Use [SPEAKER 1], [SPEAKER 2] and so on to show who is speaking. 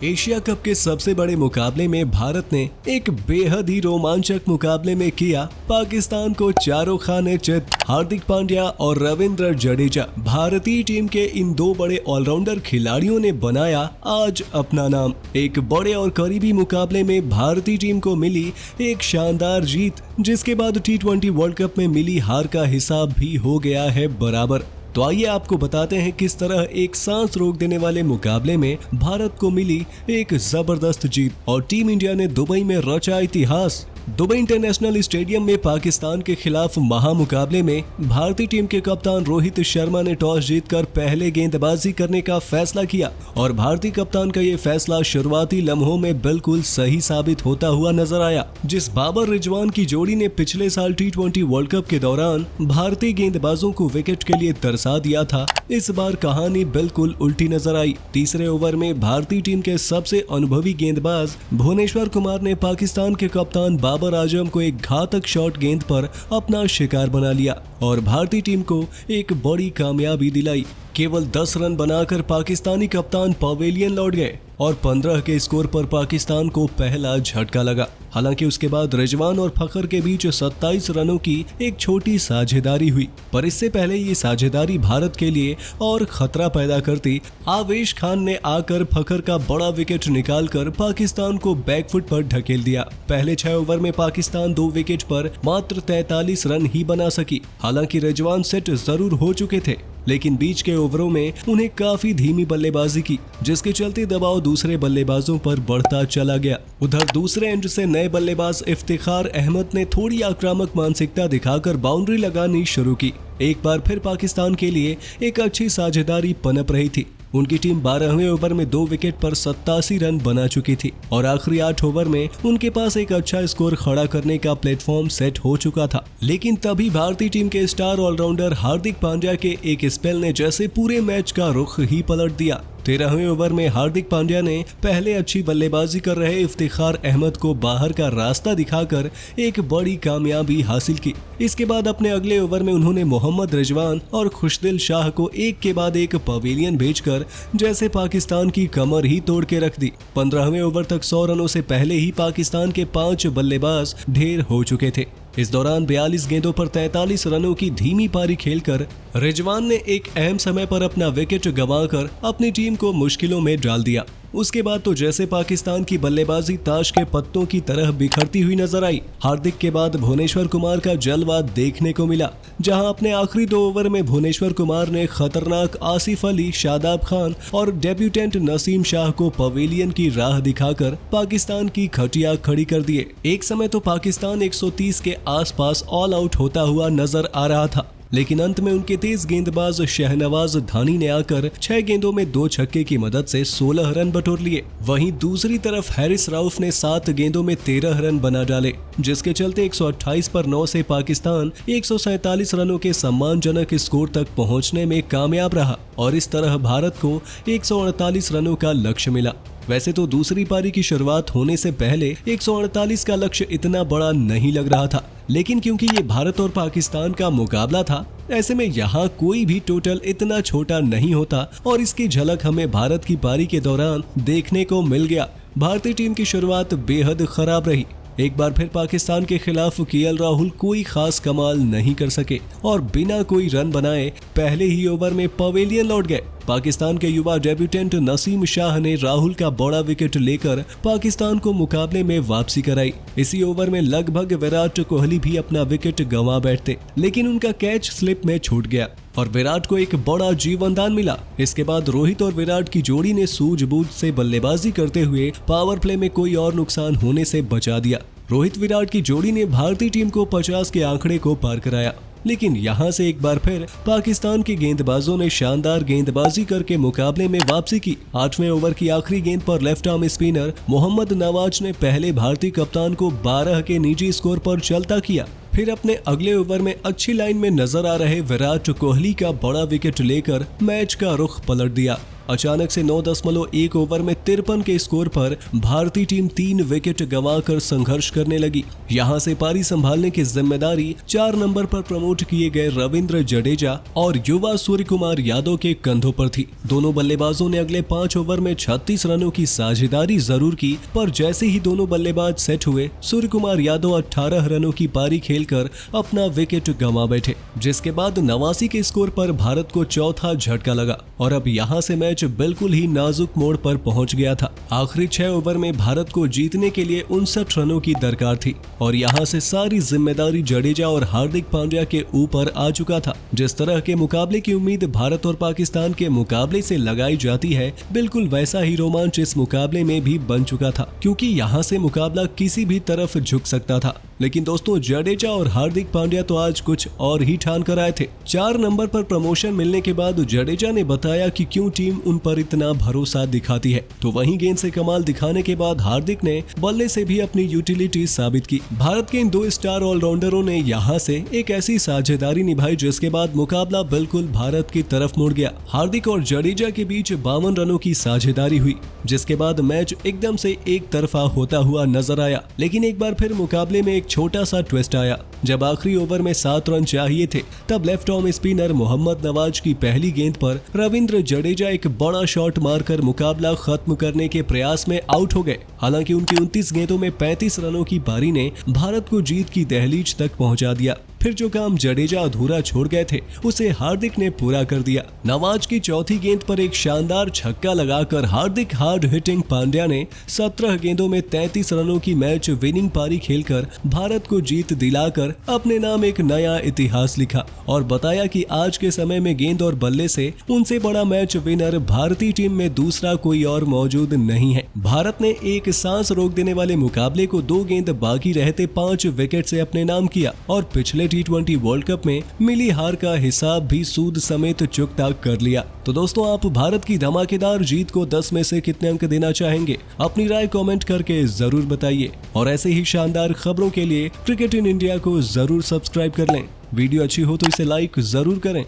[SPEAKER 1] Asia cup के सबसे बड़े मुकाबले में भारत ने एक बेहद ही रोमांचक मुकाबले में किया पाकिस्तान को चारों खाने चित। हार्दिक पांड्या और रविंद्र जडेजा भारतीय टीम के इन दो बड़े ऑलराउंडर खिलाड़ियों ने बनाया आज अपना नाम। एक बड़े और करीबी मुकाबले में भारतीय टीम को मिली एक शानदार जीत, जिसके बाद T20 वर्ल्ड कप में मिली हार का हिसाब भी हो गया है बराबर। तो आइए आपको बताते हैं किस तरह एक सांस रोक देने वाले मुकाबले में भारत को मिली एक जबरदस्त जीत और टीम इंडिया ने दुबई में रचा इतिहास। दुबई इंटरनेशनल स्टेडियम में पाकिस्तान के खिलाफ महामुकाबले में भारतीय टीम के कप्तान रोहित शर्मा ने टॉस जीतकर पहले गेंदबाजी करने का फैसला किया और भारतीय कप्तान का ये फैसला शुरुआती लम्हों में बिल्कुल सही साबित होता हुआ नजर आया। जिस बाबर रिजवान की जोड़ी ने पिछले साल T20 वर्ल्ड कप के दौरान भारतीय गेंदबाजों को विकेट के लिए तरसा दिया था, इस बार कहानी बिल्कुल उल्टी नजर आई। तीसरे ओवर में भारतीय टीम के सबसे अनुभवी गेंदबाज भुवनेश्वर कुमार ने पाकिस्तान के कप्तान बाबर आजम को एक घातक शॉट गेंद पर अपना शिकार बना लिया और भारतीय टीम को एक बड़ी कामयाबी दिलाई। केवल 10 रन बनाकर पाकिस्तानी कप्तान पवेलियन लौट गए और 15 के स्कोर पर पाकिस्तान को पहला झटका लगा। हालांकि उसके बाद रिजवान और फखर के बीच 27 रनों की एक छोटी साझेदारी हुई, पर इससे पहले ये साझेदारी भारत के लिए और खतरा पैदा करती। आवेश खान ने आकर फखर का बड़ा विकेट निकालकर पाकिस्तान को बैकफुट पर ढकेल दिया। पहले 6 ओवर में पाकिस्तान 2 विकेट पर मात्र 43 रन ही बना सकी। हालांकि रिजवान सेट जरूर हो चुके थे, लेकिन बीच के ओवरों में उन्हें काफी धीमी बल्लेबाजी की, जिसके चलते दबाव दूसरे बल्लेबाजों पर बढ़ता चला गया। उधर दूसरे एंड से नए बल्लेबाज इफ्तिखार अहमद ने थोड़ी आक्रामक मानसिकता दिखाकर बाउंड्री लगानी शुरू की। एक बार फिर पाकिस्तान के लिए एक अच्छी साझेदारी पनप रही थी। उनकी टीम 12वें ओवर में 2 विकेट पर 87 रन बना चुकी थी और आखिरी 8 ओवर में उनके पास एक अच्छा स्कोर खड़ा करने का प्लेटफॉर्म सेट हो चुका था। लेकिन तभी भारतीय टीम के स्टार ऑलराउंडर हार्दिक पांड्या के एक स्पेल ने जैसे पूरे मैच का रुख ही पलट दिया। 13वें ओवर में हार्दिक पांड्या ने पहले अच्छी बल्लेबाजी कर रहे इफ्तिखार अहमद को बाहर का रास्ता दिखाकर एक बड़ी कामयाबी हासिल की। इसके बाद अपने अगले ओवर में उन्होंने मोहम्मद रिजवान और खुशदिल शाह को एक के बाद एक पवेलियन भेजकर जैसे पाकिस्तान की कमर ही तोड़ के रख दी। 15वें ओवर तक 100 रनों से पहले ही पाकिस्तान के 5 बल्लेबाज ढेर हो चुके थे। इस दौरान 42 गेंदों पर 43 रनों की धीमी पारी खेलकर रिजवान ने एक अहम समय पर अपना विकेट गंवाकर अपनी टीम को मुश्किलों में डाल दिया। उसके बाद तो जैसे पाकिस्तान की बल्लेबाजी ताश के पत्तों की तरह बिखरती हुई नजर आई। हार्दिक के बाद भुवनेश्वर कुमार का जलवा देखने को मिला, जहां अपने आखिरी 2 ओवर में भुवनेश्वर कुमार ने खतरनाक आसिफ अली, शादाब खान और डेब्यूटेंट नसीम शाह को पवेलियन की राह दिखाकर पाकिस्तान की खटिया खड़ी कर दिए। एक समय तो पाकिस्तान 130 के आसपास ऑल आउट होता हुआ नजर आ रहा था, लेकिन अंत में उनके तेज गेंदबाज शहनवाज धानी ने आकर 6 गेंदों में 2 छक्के की मदद से 16 रन बटोर लिए। वहीं दूसरी तरफ हैरिस राउफ ने 7 गेंदों में 13 रन बना डाले, जिसके चलते 128 पर 9 से पाकिस्तान 147 रनों के सम्मानजनक स्कोर तक पहुंचने में कामयाब रहा और इस तरह भारत को 148 रनों का लक्ष्य मिला। वैसे तो दूसरी पारी की शुरुआत होने से पहले 148 का लक्ष्य इतना बड़ा नहीं लग रहा था, लेकिन क्योंकि ये भारत और पाकिस्तान का मुकाबला था, ऐसे में यहाँ कोई भी टोटल इतना छोटा नहीं होता और इसकी झलक हमें भारत की पारी के दौरान देखने को मिल गया। भारतीय टीम की शुरुआत बेहद खराब रही। एक बार फिर पाकिस्तान के खिलाफ केएल राहुल कोई खास कमाल नहीं कर सके और बिना कोई रन बनाए पहले ही ओवर में पवेलियन लौट गए। पाकिस्तान के युवा डेब्यूटेंट नसीम शाह ने राहुल का बड़ा विकेट लेकर पाकिस्तान को मुकाबले में वापसी कराई। इसी ओवर में लगभग विराट कोहली भी अपना विकेट गंवा बैठते, लेकिन उनका कैच स्लिप में छूट गया और विराट को एक बड़ा जीवनदान मिला। इसके बाद रोहित और विराट की जोड़ी ने सूझबूझ से बल्लेबाजी करते हुए पावर प्ले में कोई और नुकसान होने से बचा दिया। रोहित विराट की जोड़ी ने भारतीय टीम को 50 के आंकड़े को पार कराया, लेकिन यहाँ से एक बार फिर पाकिस्तान के गेंदबाजों ने शानदार गेंदबाजी करके मुकाबले में वापसी की। 8वें ओवर की आखिरी गेंद पर left arm spinner Mohammad Nawaz ने पहले भारतीय कप्तान को 12 के निजी स्कोर पर चलता किया। फिर अपने अगले ओवर में अच्छी लाइन में नजर आ रहे विराट कोहली का बड़ा विकेट लेकर मैच का रुख पलट दिया। अचानक से 9.1 ओवर में 53 के स्कोर पर भारतीय टीम 3 विकेट गंवाकर संघर्ष करने लगी। यहां से पारी संभालने की जिम्मेदारी 4 नंबर पर प्रमोट किए गए रविंद्र जडेजा और युवा सूर्य कुमार यादव के कंधों पर थी। दोनों बल्लेबाजों ने अगले 5 ओवर में 36 रनों की साझेदारी जरूर की, पर जैसे ही दोनों बल्लेबाज सेट हुए, सूर्य कुमार यादव 18 रनों की पारी खेलकर अपना विकेट गंवा बैठे, जिसके बाद 89 के स्कोर पर भारत को चौथा झटका लगा और अब यहां से मैच बिल्कुल ही नाजुक मोड़ पर पहुंच गया था। आखिरी 6 ओवर में भारत को जीतने के लिए 59 रनों की दरकार थी और यहां से सारी जिम्मेदारी जडेजा और हार्दिक पांड्या के ऊपर आ चुका था। जिस तरह के मुकाबले की उम्मीद भारत और पाकिस्तान के मुकाबले से लगाई जाती है, बिल्कुल वैसा ही रोमांच इस मुकाबले में भी बन चुका था, क्योंकि यहां से मुकाबला किसी भी तरफ झुक सकता था। लेकिन दोस्तों, जडेजा और हार्दिक पांड्या तो आज कुछ और ही ठान कर आए थे। 4 नंबर पर प्रमोशन मिलने के बाद जडेजा ने बताया कि क्यों टीम उन पर इतना भरोसा दिखाती है, तो वहीं गेंद से कमाल दिखाने के बाद हार्दिक ने बल्ले से भी अपनी यूटिलिटी साबित की। भारत के इन 2 स्टार ऑलराउंडरों ने यहां से एक ऐसी साझेदारी निभाई जिसके बाद मुकाबला बिल्कुल भारत की तरफ मुड़ गया। हार्दिक और जडेजा के बीच 52 रनों की साझेदारी हुई, जिसके बाद मैच एकदम से एक तरफा होता हुआ नजर आया। लेकिन एक बार फिर मुकाबले में एक छोटा सा ट्विस्ट आया। जब आखिरी ओवर में 7 रन चाहिए थे, तब left arm spinner Mohammad Nawaz की पहली गेंद पर रविंद्र जडेजा एक बड़ा शॉट मारकर मुकाबला खत्म करने के प्रयास में आउट हो गए। हालांकि उनकी 29 गेंदों में 35 रनों की पारी ने भारत को जीत की दहलीज तक पहुंचा दिया। फिर जो काम जडेजा अधूरा छोड़ गए थे, उसे हार्दिक ने पूरा कर दिया। नवाज की चौथी गेंद पर एक शानदार छक्का लगाकर हार्दिक हार्ड हिटिंग पांड्या ने 17 गेंदों में 33 रनों की मैच विनिंग पारी खेलकर भारत को जीत दिलाकर अपने नाम एक नया इतिहास लिखा और बताया कि आज के समय में गेंद और बल्ले से उनसे बड़ा मैच विनर भारतीय टीम में दूसरा कोई और मौजूद नहीं है। भारत ने एक सांस रोक देने वाले मुकाबले को 2 गेंद बाकी रहते 5 विकेट से अपने नाम किया और पिछले T20 वर्ल्ड कप में मिली हार का हिसाब भी सूद समेत चुकता कर लिया। तो दोस्तों, आप भारत की धमाकेदार जीत को 10 में से कितने अंक देना चाहेंगे? अपनी राय कमेंट करके जरूर बताइए और ऐसे ही शानदार खबरों के लिए क्रिकेट इन इंडिया को जरूर सब्सक्राइब कर लें। वीडियो अच्छी हो तो इसे लाइक जरूर करें।